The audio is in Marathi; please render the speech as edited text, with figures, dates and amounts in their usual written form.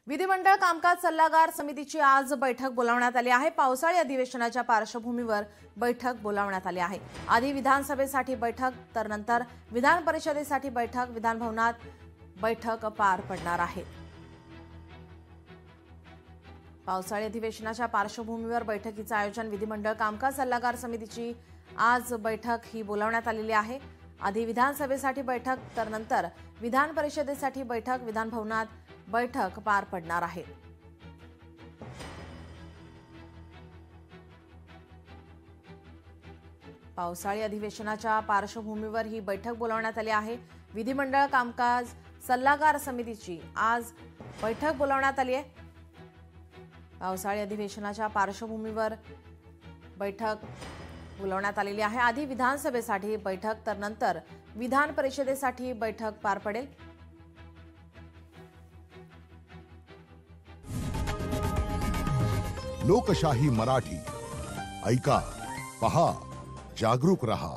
विधिमंडळ कामकाज सल्लागार समितीची आज बैठक बोलावण्यात आली आहे। पावसाळी अधिवेशनाच्या पार्श्वभूमीवर बैठक बोलावण्यात आली आहे। आधी विधानसभेसाठी बैठक, तर नंतर विधान परिषदेसाठी बैठक, विधान भवनात बैठक पार पडणार आहे। पावसाळी अधिवेशनाच्या पार्श्वभूमीवर बैठकीचे आयोजन विधिमंडळ कामकाज सल्लागार समितीची आज बैठक ही बोलावण्यात आलेली आहे। आधी विधानसभेसाठी बैठक, तर नंतर विधान परिषदेसाठी बैठक, विधान भवनात बैठक पार पडणार आहे। पावसाळी अधिवेशनाच्या पार्श्वभूमीवर ही बैठक बोलावण्यात आली आहे। विधिमंडळ कामकाज सल्लागार समितीची आज बैठक बोलावण्यात आली आहे। पावसाळी अधिवेशनाच्या पार्श्वभूमीवर बैठक बोलावण्यात आलेली आहे। आधी विधानसभेसाठी बैठक, तर नंतर विधान परिषदेसाठी बैठक पार पडेल। लोकशाही मराठी ऐका, पहा, जागरूक रहा।